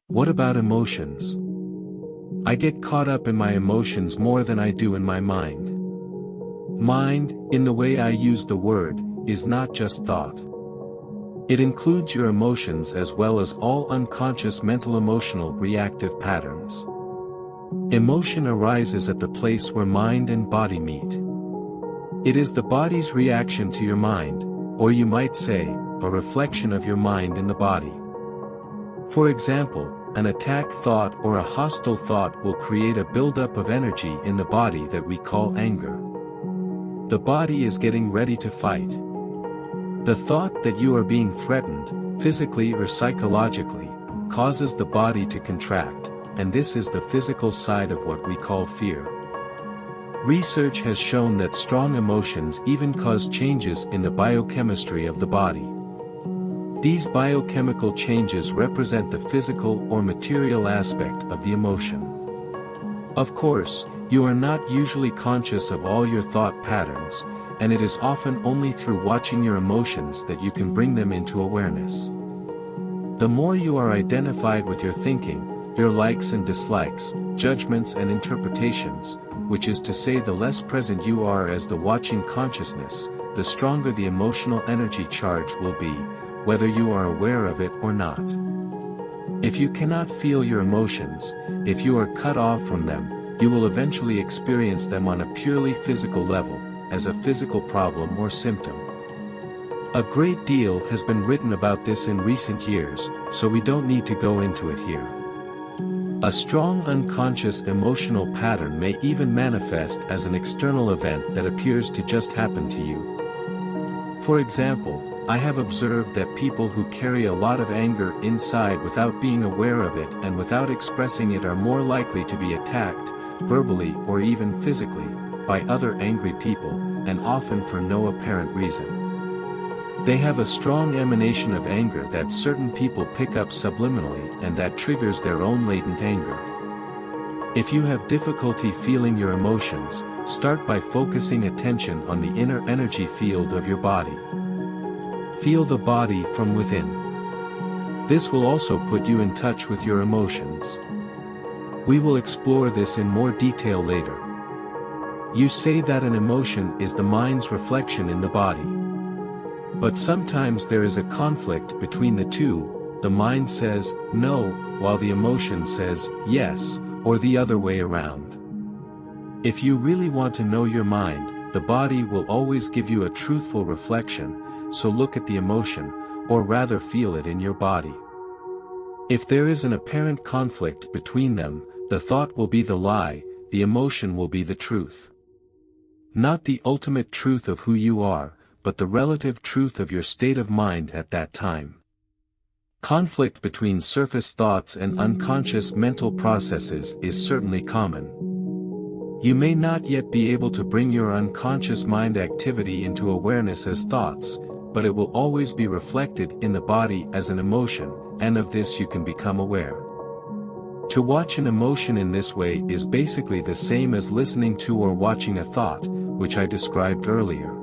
What about emotions? I get caught up in my emotions more than I do in my mind. Mind, in the way I use the word, is not just thought. It includes your emotions as well as all unconscious mental emotional reactive patterns. Emotion arises at the place where mind and body meet. It is the body's reaction to your mind, or you might say, a reflection of your mind in the body. For example, an attack thought or a hostile thought will create a buildup of energy in the body that we call anger. The body is getting ready to fight. The thought that you are being threatened, physically or psychologically, causes the body to contract, and this is the physical side of what we call fear. Research has shown that strong emotions even cause changes in the biochemistry of the body. These biochemical changes represent the physical or material aspect of the emotion. Of course, you are not usually conscious of all your thought patterns, and it is often only through watching your emotions that you can bring them into awareness. The more you are identified with your thinking, your likes and dislikes, judgments and interpretations, which is to say the less present you are as the watching consciousness, the stronger the emotional energy charge will be, whether you are aware of it or not. If you cannot feel your emotions, if you are cut off from them, you will eventually experience them on a purely physical level, as a physical problem or symptom. A great deal has been written about this in recent years, so we don't need to go into it here. A strong unconscious emotional pattern may even manifest as an external event that appears to just happen to you. For example, I have observed that people who carry a lot of anger inside without being aware of it and without expressing it are more likely to be attacked, verbally or even physically, by other angry people, and often for no apparent reason. They have a strong emanation of anger that certain people pick up subliminally and that triggers their own latent anger. If you have difficulty feeling your emotions, start by focusing attention on the inner energy field of your body. Feel the body from within. This will also put you in touch with your emotions. We will explore this in more detail later. You say that an emotion is the mind's reflection in the body. But sometimes there is a conflict between the two, the mind says, no, while the emotion says, yes, or the other way around. If you really want to know your mind, the body will always give you a truthful reflection, so look at the emotion, or rather feel it in your body. If there is an apparent conflict between them, the thought will be the lie, the emotion will be the truth. Not the ultimate truth of who you are, but the relative truth of your state of mind at that time. Conflict between surface thoughts and unconscious mental processes is certainly common. You may not yet be able to bring your unconscious mind activity into awareness as thoughts, but it will always be reflected in the body as an emotion, and of this you can become aware. To watch an emotion in this way is basically the same as listening to or watching a thought, which I described earlier.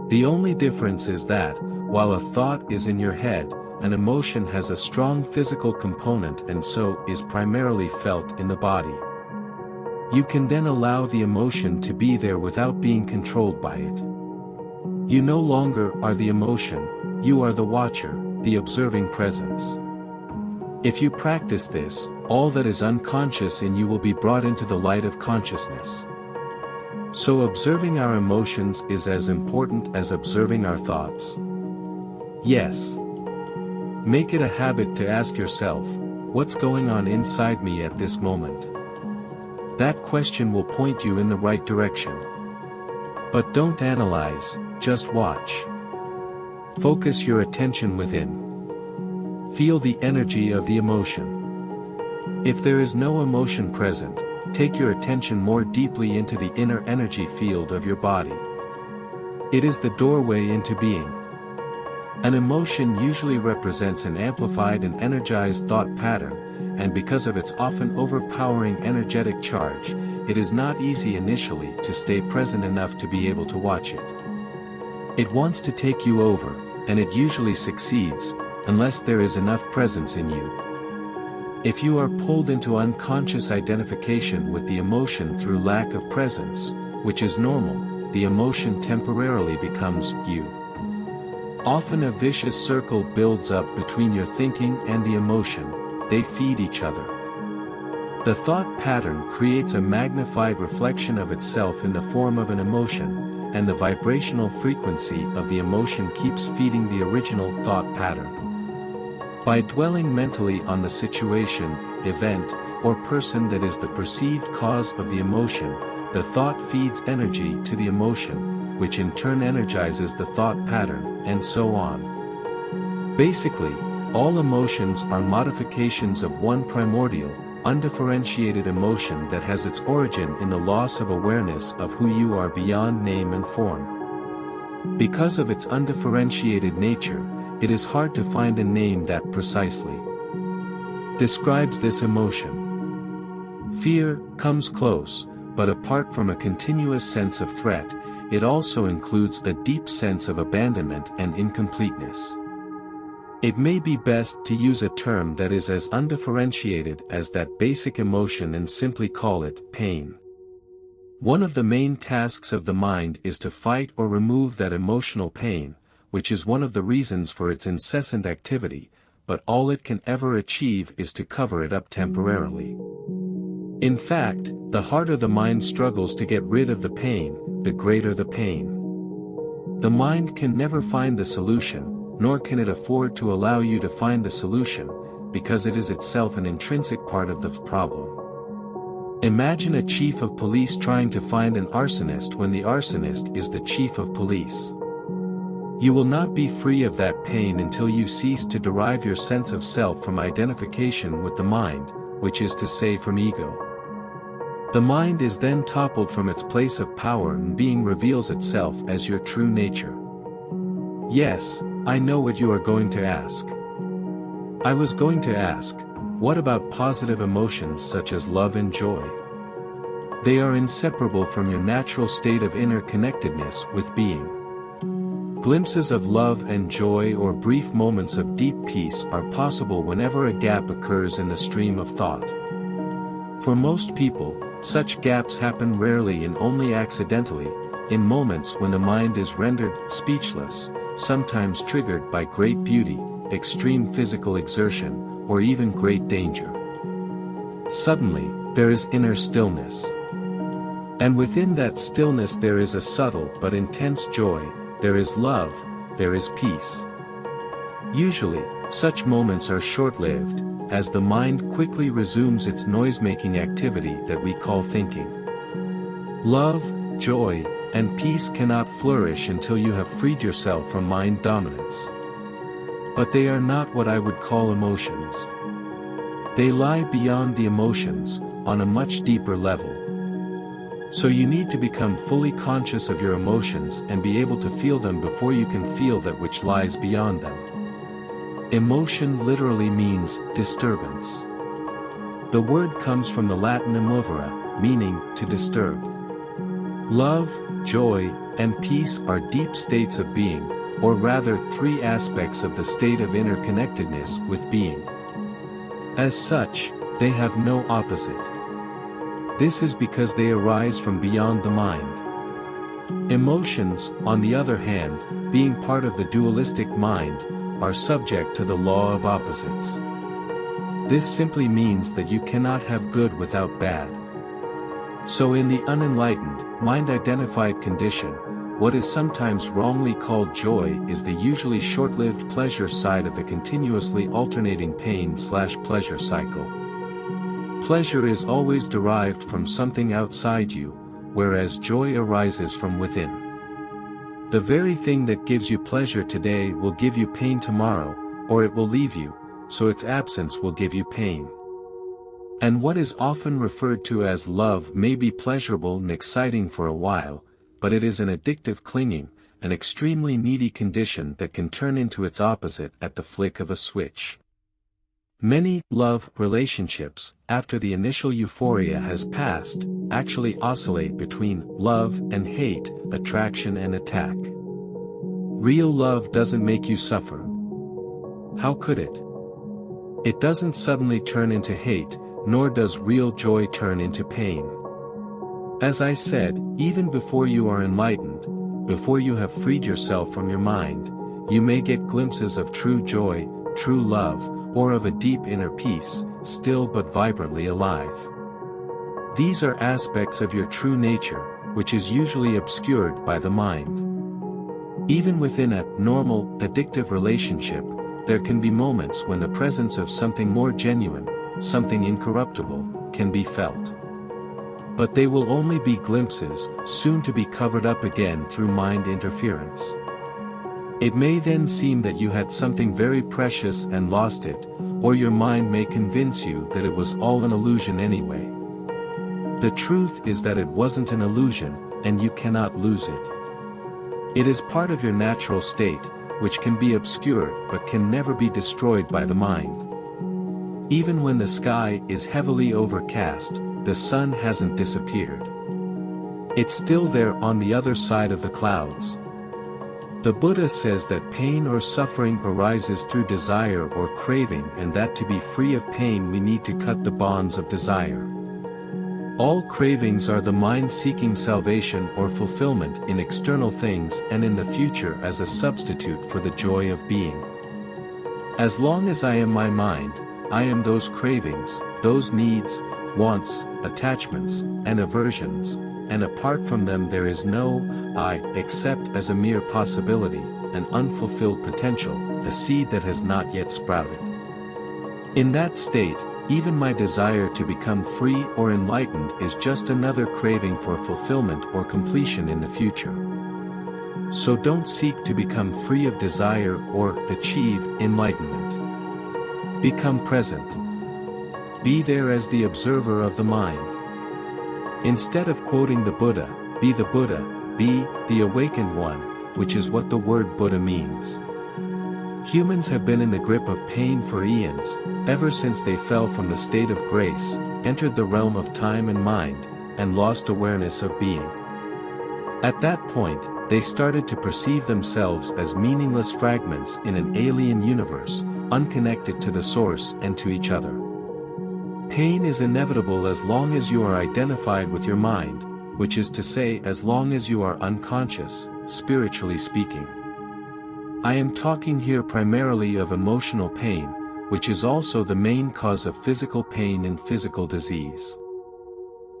The only difference is that, while a thought is in your head, an emotion has a strong physical component and so is primarily felt in the body. You can then allow the emotion to be there without being controlled by it. You no longer are the emotion, you are the watcher, the observing presence. If you practice this, all that is unconscious in you will be brought into the light of consciousness. So observing our emotions is as important as observing our thoughts. Yes. Make it a habit to ask yourself, what's going on inside me at this moment? That question will point you in the right direction. But don't analyze, just watch. Focus your attention within. Feel the energy of the emotion. If there is no emotion present, take your attention more deeply into the inner energy field of your body. It is the doorway into being. An emotion usually represents an amplified and energized thought pattern, and because of its often overpowering energetic charge, it is not easy initially to stay present enough to be able to watch it. It wants to take you over, and it usually succeeds, unless there is enough presence in you. If you are pulled into unconscious identification with the emotion through lack of presence, which is normal, the emotion temporarily becomes you. Often a vicious circle builds up between your thinking and the emotion, they feed each other. The thought pattern creates a magnified reflection of itself in the form of an emotion, and the vibrational frequency of the emotion keeps feeding the original thought pattern. By dwelling mentally on the situation, event, or person that is the perceived cause of the emotion, the thought feeds energy to the emotion, which in turn energizes the thought pattern, and so on. Basically, all emotions are modifications of one primordial, undifferentiated emotion that has its origin in the loss of awareness of who you are beyond name and form. Because of its undifferentiated nature, it is hard to find a name that precisely describes this emotion. Fear comes close, but apart from a continuous sense of threat, it also includes a deep sense of abandonment and incompleteness. It may be best to use a term that is as undifferentiated as that basic emotion and simply call it pain. One of the main tasks of the mind is to fight or remove that emotional pain, which is one of the reasons for its incessant activity, but all it can ever achieve is to cover it up temporarily. In fact, the harder the mind struggles to get rid of the pain, the greater the pain. The mind can never find the solution, nor can it afford to allow you to find the solution, because it is itself an intrinsic part of the problem. Imagine a chief of police trying to find an arsonist when the arsonist is the chief of police. You will not be free of that pain until you cease to derive your sense of self from identification with the mind, which is to say from ego. The mind is then toppled from its place of power and being reveals itself as your true nature. Yes, I know what you are going to ask. I was going to ask, what about positive emotions such as love and joy? They are inseparable from your natural state of interconnectedness with being. Glimpses of love and joy or brief moments of deep peace are possible whenever a gap occurs in the stream of thought. For most people, such gaps happen rarely and only accidentally, in moments when the mind is rendered speechless, sometimes triggered by great beauty, extreme physical exertion, or even great danger. Suddenly, there is inner stillness. And within that stillness there is a subtle but intense joy, there is love, there is peace. Usually, such moments are short-lived, as the mind quickly resumes its noise-making activity that we call thinking. Love, joy, and peace cannot flourish until you have freed yourself from mind dominance. But they are not what I would call emotions. They lie beyond the emotions, on a much deeper level. So you need to become fully conscious of your emotions and be able to feel them before you can feel that which lies beyond them. Emotion literally means disturbance. The word comes from the Latin emovere, meaning to disturb. Love, joy, and peace are deep states of being, or rather three aspects of the state of interconnectedness with being. As such, they have no opposite. This is because they arise from beyond the mind. Emotions, on the other hand, being part of the dualistic mind, are subject to the law of opposites. This simply means that you cannot have good without bad. So in the unenlightened, mind-identified condition, what is sometimes wrongly called joy is the usually short-lived pleasure side of the continuously alternating pain/pleasure cycle. Pleasure is always derived from something outside you, whereas joy arises from within. The very thing that gives you pleasure today will give you pain tomorrow, or it will leave you, so its absence will give you pain. And what is often referred to as love may be pleasurable and exciting for a while, but it is an addictive clinging, an extremely needy condition that can turn into its opposite at the flick of a switch. Many love relationships, after the initial euphoria has passed, actually oscillate between love and hate, attraction and attack. Real love doesn't make you suffer. How could it? It doesn't suddenly turn into hate, nor does real joy turn into pain. As I said, even before you are enlightened, before you have freed yourself from your mind, you may get glimpses of true joy, true love, or of a deep inner peace, still but vibrantly alive. These are aspects of your true nature, which is usually obscured by the mind. Even within a normal, addictive relationship, there can be moments when the presence of something more genuine, something incorruptible, can be felt. But they will only be glimpses, soon to be covered up again through mind interference. It may then seem that you had something very precious and lost it, or your mind may convince you that it was all an illusion anyway. The truth is that it wasn't an illusion, and you cannot lose it. It is part of your natural state, which can be obscured but can never be destroyed by the mind. Even when the sky is heavily overcast, the sun hasn't disappeared. It's still there on the other side of the clouds. The Buddha says that pain or suffering arises through desire or craving, and that to be free of pain we need to cut the bonds of desire. All cravings are the mind seeking salvation or fulfillment in external things and in the future as a substitute for the joy of being. As long as I am my mind, I am those cravings, those needs, wants, attachments, and aversions, and apart from them there is no I, except as a mere possibility, an unfulfilled potential, a seed that has not yet sprouted. In that state, even my desire to become free or enlightened is just another craving for fulfillment or completion in the future. So don't seek to become free of desire or achieve enlightenment. Become present. Be there as the observer of the mind. Instead of quoting the Buddha, be the awakened one, which is what the word Buddha means. Humans have been in the grip of pain for eons, ever since they fell from the state of grace, entered the realm of time and mind, and lost awareness of being. At that point, they started to perceive themselves as meaningless fragments in an alien universe, unconnected to the source and to each other. Pain is inevitable as long as you are identified with your mind, which is to say as long as you are unconscious, spiritually speaking. I am talking here primarily of emotional pain, which is also the main cause of physical pain and physical disease.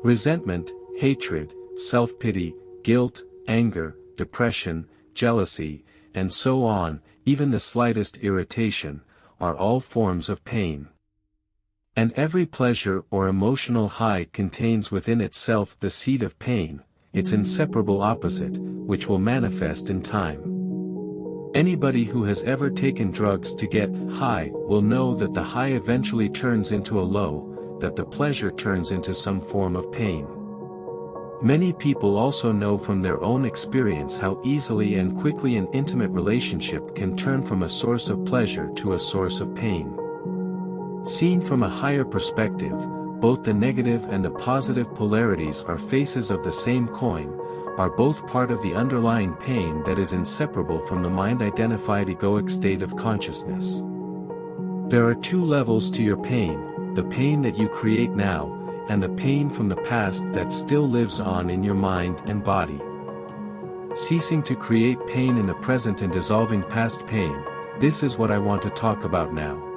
Resentment, hatred, self-pity, guilt, anger, depression, jealousy, and so on, even the slightest irritation, are all forms of pain. And every pleasure or emotional high contains within itself the seed of pain, its inseparable opposite, which will manifest in time. Anybody who has ever taken drugs to get high will know that the high eventually turns into a low, that the pleasure turns into some form of pain. Many people also know from their own experience how easily and quickly an intimate relationship can turn from a source of pleasure to a source of pain. Seen from a higher perspective, both the negative and the positive polarities are faces of the same coin, are both part of the underlying pain that is inseparable from the mind-identified egoic state of consciousness. There are two levels to your pain, the pain that you create now, and the pain from the past that still lives on in your mind and body. Ceasing to create pain in the present and dissolving past pain, this is what I want to talk about now.